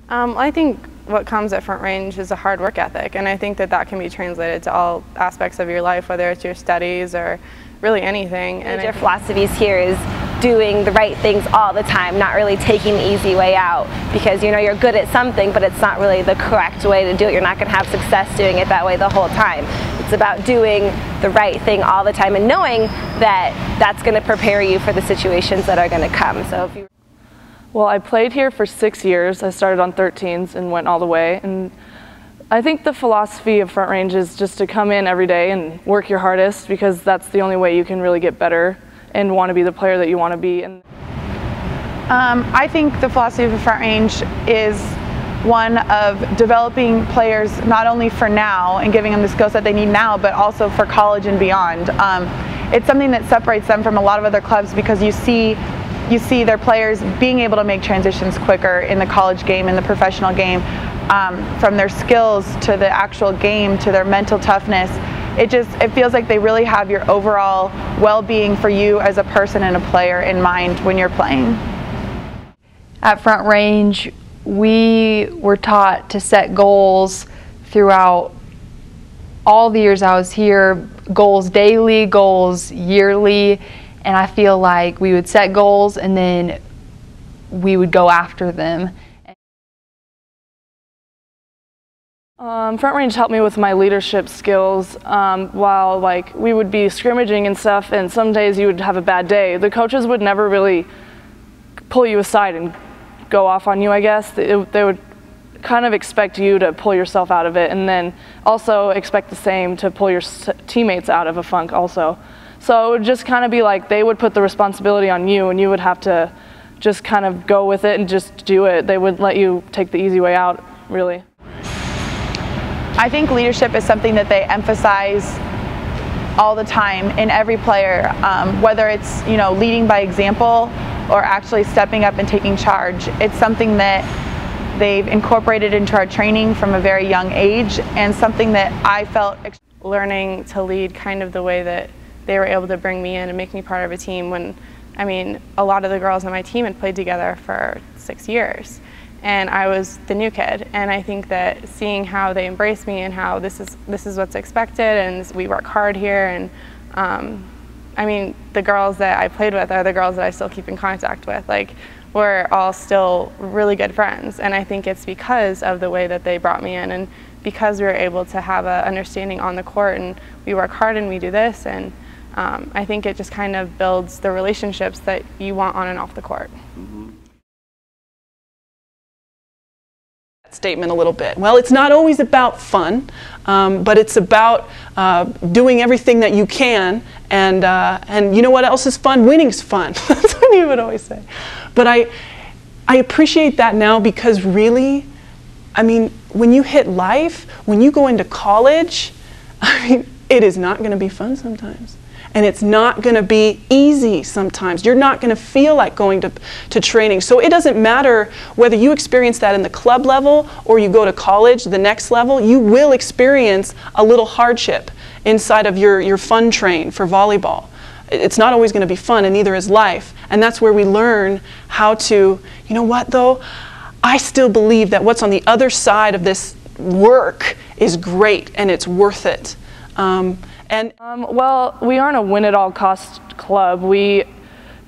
I think what comes at Front Range is a hard work ethic, and I think that that can be translated to all aspects of your life, whether it's your studies or really anything. And your philosophies here is doing the right things all the time, not really taking the easy way out, because you know you're good at something, but it's not really the correct way to do it. You're not going to have success doing it that way the whole time. It's about doing the right thing all the time and knowing that that's going to prepare you for the situations that are going to come. So if you Well, I played here for 6 years. I started on 13s and went all the way. And I think the philosophy of Front Range is just to come in every day and work your hardest, because that's the only way you can really get better and want to be the player that you want to be. And I think the philosophy of Front Range is one of developing players not only for now and giving them the skill set they need now, but also for college and beyond. It's something that separates them from a lot of other clubs, because you see their players being able to make transitions quicker in the college game, in the professional game, from their skills to the actual game to their mental toughness. It feels like they really have your overall well-being for you as a person and a player in mind when you're playing. At Front Range, we were taught to set goals throughout all the years I was here, goals daily, goals yearly, and I feel like we would set goals and then we would go after them. Front Range helped me with my leadership skills. While we would be scrimmaging and stuff, and some days you would have a bad day, the coaches would never really pull you aside and go off on you, I guess. They would kind of expect you to pull yourself out of it, and then also expect the same to pull your teammates out of a funk also. So it would just kind of be like they would put the responsibility on you, and you would have to just kind of go with it and just do it. They would let you take the easy way out, really. I think leadership is something that they emphasize all the time in every player, whether it's leading by example or actually stepping up and taking charge. It's something that they've incorporated into our training from a very young age, and something that I felt learning to lead kind of the way that they were able to bring me in and make me part of a team when, I mean, a lot of the girls on my team had played together for 6 years. And I was the new kid, and I think that seeing how they embrace me and how this is what's expected, and we work hard here, and I mean, the girls that I played with are the girls that I still keep in contact with. We're all still really good friends, and I think it's because of the way that they brought me in, and because we were able to have an understanding on the court, and we work hard and we do this, and I think it just kind of builds the relationships that you want on and off the court. Statement a little bit. Well, it's not always about fun, but it's about doing everything that you can, and you know what else is fun? Winning's fun. That's what he would always say. But I appreciate that now, because really, I mean, when you hit life, when you go into college, I mean, it is not going to be fun sometimes. And it's not going to be easy sometimes. You're not going to feel like going to training. So it doesn't matter whether you experience that in the club level or you go to college, the next level, you will experience a little hardship inside of your fun train for volleyball. It's not always going to be fun, and neither is life. And that's where we learn how to, you know what though, I still believe that what's on the other side of this work is great and it's worth it. Well, we aren't a win-at-all-cost club.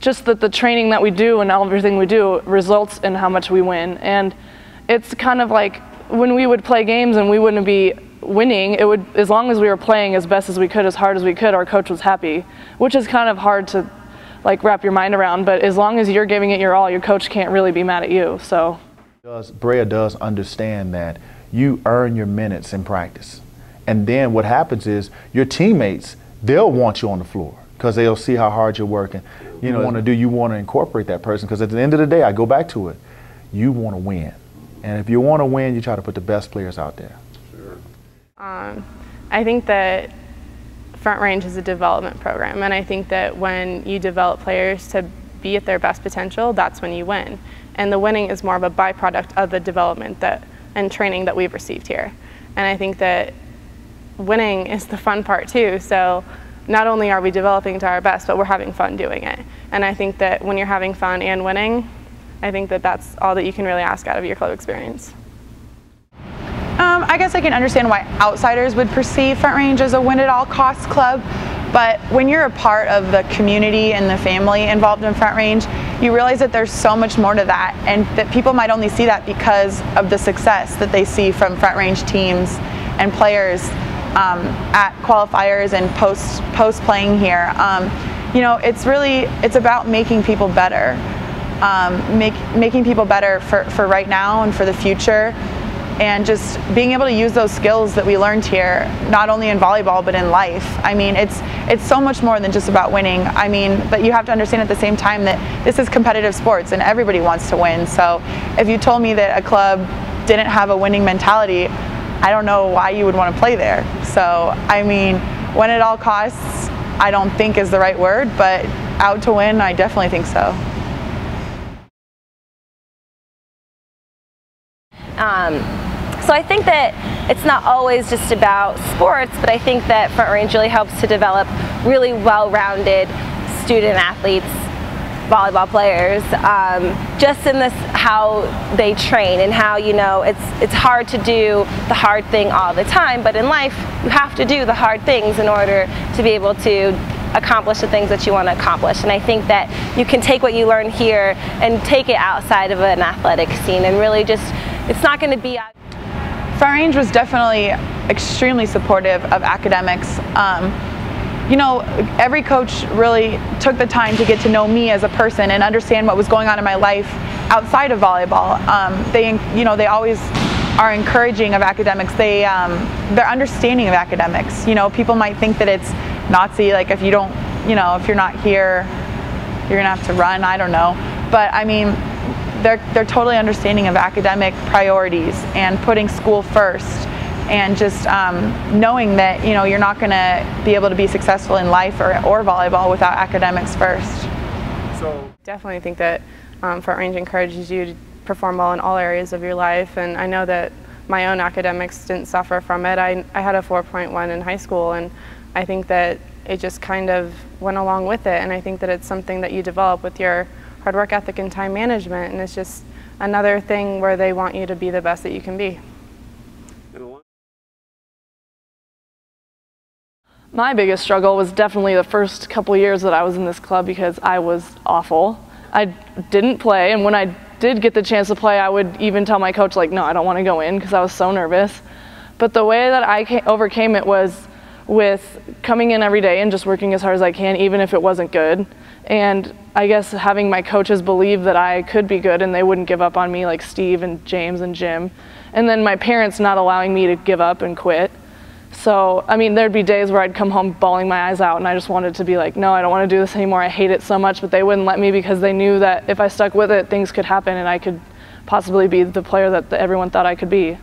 Just that the training that we do and everything we do results in how much we win. And it's kind of like when we would play games and we wouldn't be winning, as long as we were playing as best as we could, as hard as we could, our coach was happy, which is kind of hard to wrap your mind around. But as long as you're giving it your all, your coach can't really be mad at you. So Brea does understand that you earn your minutes in practice. And then what happens is your teammates, they'll want you on the floor because they'll see how hard you're working. You want to incorporate that person, because at the end of the day, I go back to it, you want to win. And if you want to win, you try to put the best players out there. Sure. I think that Front Range is a development program, and I think that when you develop players to be at their best potential, that's when you win. And the winning is more of a byproduct of the development and training that we've received here. And I think that winning is the fun part too. So not only are we developing to our best, but we're having fun doing it. And I think that when you're having fun and winning, I think that that's all that you can really ask out of your club experience. I guess I can understand why outsiders would perceive Front Range as a win-at-all-costs club, but when you're a part of the community and the family involved in Front Range, you realize that there's so much more to that, and that people might only see that because of the success that they see from Front Range teams and players at qualifiers and post playing here. You know, it's about making people better, making people better for right now and for the future. And just being able to use those skills that we learned here, not only in volleyball, but in life. I mean, it's so much more than just about winning. I mean, but you have to understand at the same time that this is competitive sports and everybody wants to win. So if you told me that a club didn't have a winning mentality, I don't know why you would want to play there. So, I mean, win at all costs, I don't think is the right word, but out to win, I definitely think so. So I think that it's not always just about sports, but I think that Front Range really helps to develop really well-rounded student athletes, volleyball players, just in this how they train and how, you know, it's hard to do the hard thing all the time, but in life you have to do the hard things in order to be able to accomplish the things that you want to accomplish. And I think that you can take what you learn here and take it outside of an athletic scene and really just, it's not going to be... Front Range was definitely extremely supportive of academics. You know, every coach really took the time to get to know me as a person and understand what was going on in my life outside of volleyball. They always are encouraging of academics. They're understanding of academics. You know, people might think that it's Nazi, like if you don't, you know, if you're not here, you're gonna have to run, I don't know. But I mean, they're totally understanding of academic priorities and putting school first, and just knowing that, you know, you're not going to be able to be successful in life or volleyball without academics first. So definitely think that Front Range encourages you to perform well in all areas of your life, and I know that my own academics didn't suffer from it. I had a 4.1 in high school, and I think that it just kind of went along with it, and I think that it's something that you develop with your hard work ethic and time management, and it's just another thing where they want you to be the best that you can be. My biggest struggle was definitely the first couple years that I was in this club, because I was awful. I didn't play, and when I did get the chance to play, I would even tell my coach, like, no, I don't want to go in, because I was so nervous. But the way that I overcame it was with coming in every day and just working as hard as I can, even if it wasn't good. And I guess having my coaches believe that I could be good and they wouldn't give up on me, like Steve and James and Jim. And then my parents not allowing me to give up and quit. So, I mean, there'd be days where I'd come home bawling my eyes out, and I just wanted to be like, no, I don't want to do this anymore. I hate it so much, but they wouldn't let me because they knew that if I stuck with it, things could happen and I could possibly be the player that everyone thought I could be.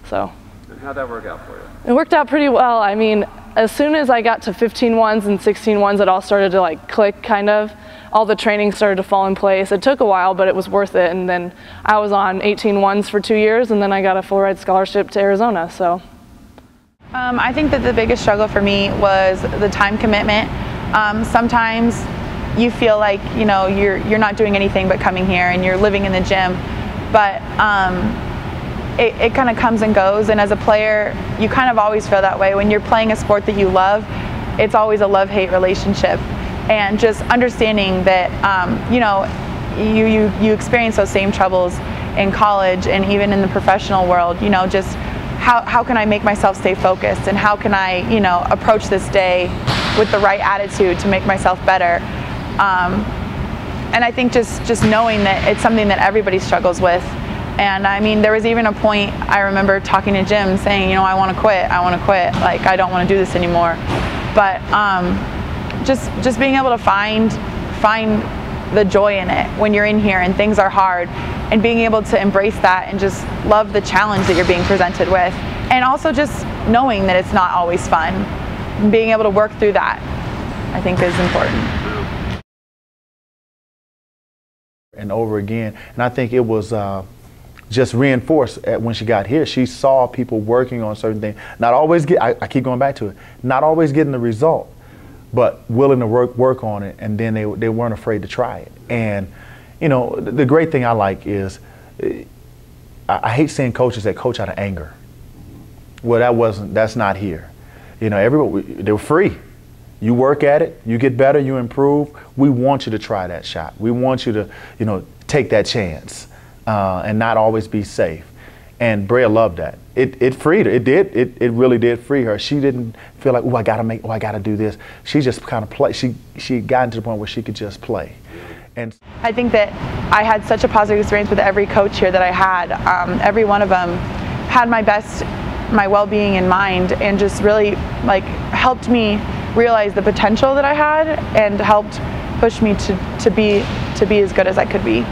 So. And how'd that work out for you? It worked out pretty well. I mean, as soon as I got to 15-1s and 16-1s, it all started to like click, kind of. All the training started to fall in place. It took a while, but it was worth it. And then I was on 18-1s for 2 years, and then I got a full-ride scholarship to Arizona. So. I think that the biggest struggle for me was the time commitment. Sometimes you feel like, you know, you're not doing anything but coming here and you're living in the gym, but it kind of comes and goes, and as a player you kind of always feel that way. When you're playing a sport that you love, it's always a love-hate relationship, and just understanding that you know, you experience those same troubles in college and even in the professional world. You know, just how can I make myself stay focused, and how can I, you know, approach this day with the right attitude to make myself better. And I think just knowing that it's something that everybody struggles with. And I mean, there was even a point, I remember talking to Jim saying, you know, I want to quit, like I don't want to do this anymore. But just being able to find the joy in it when you're in here and things are hard, and being able to embrace that and just love the challenge that you're being presented with, and also just knowing that it's not always fun, and being able to work through that, I think is important. And over again, and I think it was just reinforced when she got here. She saw people working on certain things, not always I keep going back to it, not always getting the result, but willing to work on it, and then they weren't afraid to try it. And you know, the great thing I like is I hate seeing coaches that coach out of anger. Well, that's not here. You know, they're free. You work at it, you get better, you improve. We want you to try that shot. We want you to, you know, take that chance and not always be safe. And Brea loved that. It freed her. It really did free her. She didn't feel like, oh, I gotta do this. She just kind of played. She got to the point where she could just play. And I think that I had such a positive experience with every coach here that I had. Every one of them had my well-being in mind, and just really like helped me realize the potential that I had, and helped push me to be as good as I could be. You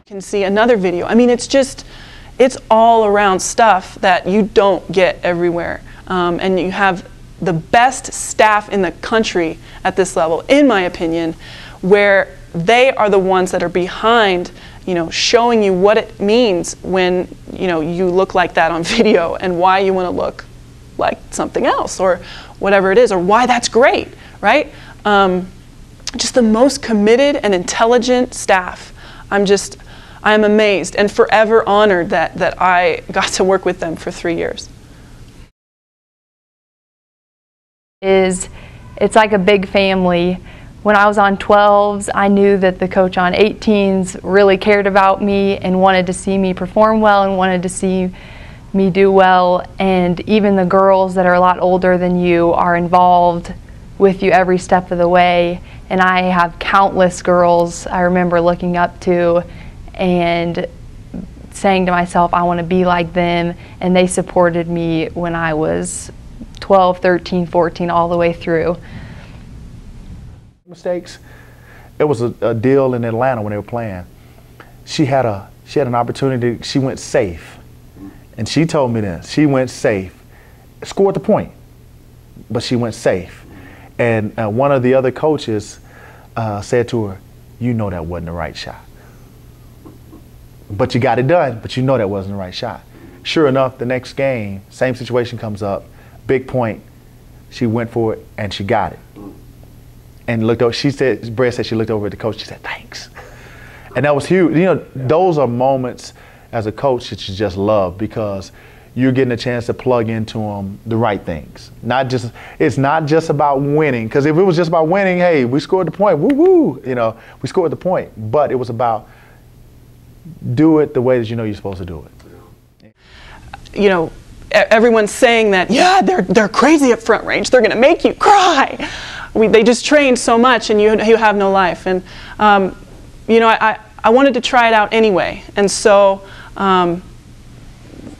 can see another video. I mean, it's all around stuff that you don't get everywhere. And you have the best staff in the country at this level, in my opinion, where they are the ones that are behind, you know, showing you what it means when, you know, you look like that on video, and why you want to look like something else, or whatever it is, or why that's great, right? Just the most committed and intelligent staff. I am amazed and forever honored that I got to work with them for 3 years. It's like a big family. When I was on 12s, I knew that the coach on 18s really cared about me and wanted to see me perform well and wanted to see me do well. And even the girls that are a lot older than you are involved with you every step of the way. And I have countless girls I remember looking up to and saying to myself, I want to be like them. And they supported me when I was 12, 13, 14, all the way through. Mistakes. It was a deal in Atlanta when they were playing. She had an opportunity. She went safe, and she told me this. She went safe, scored the point, but she went safe. And one of the other coaches said to her, "You know that wasn't the right shot, but you got it done. But you know that wasn't the right shot." Sure enough, the next game, same situation comes up, big point. She went for it and she got it. And looked over. Brea said she looked over at the coach. She said, "Thanks," and that was huge. You know, those are moments as a coach that you just love, because you're getting a chance to plug into them the right things. It's not just about winning, because if it was just about winning, hey, we scored the point, woo woo. You know, we scored the point. But it was about do it the way that you know you're supposed to do it. You know, everyone's saying that, yeah, they're crazy at Front Range. They're going to make you cry. They just train so much, and you have no life. And you know, I wanted to try it out anyway, and so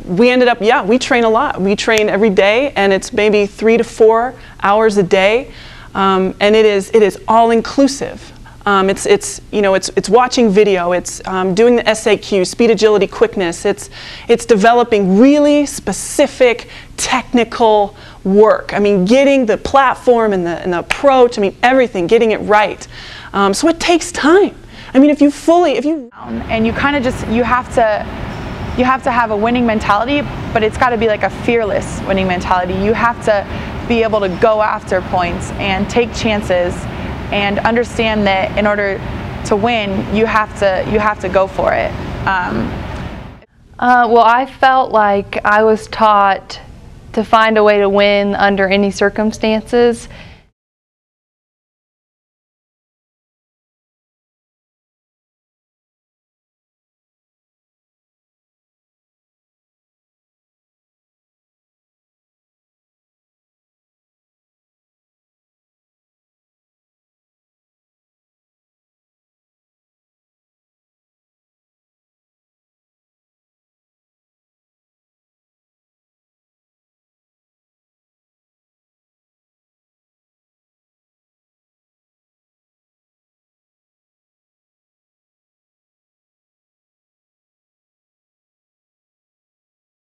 we ended up, yeah, we train a lot. We train every day, and it's maybe 3 to 4 hours a day, and it is all inclusive. It's you know, it's watching video, it's doing the SAQ, speed, agility, quickness. It's developing really specific technical work. I mean, getting the platform and the approach. I mean, everything, getting it right. So it takes time. I mean, if you and you kind of you have to have a winning mentality, but it's got to be like a fearless winning mentality. You have to be able to go after points and take chances, and understand that in order to win, you have to go for it. Well, I felt like I was taught to find a way to win under any circumstances,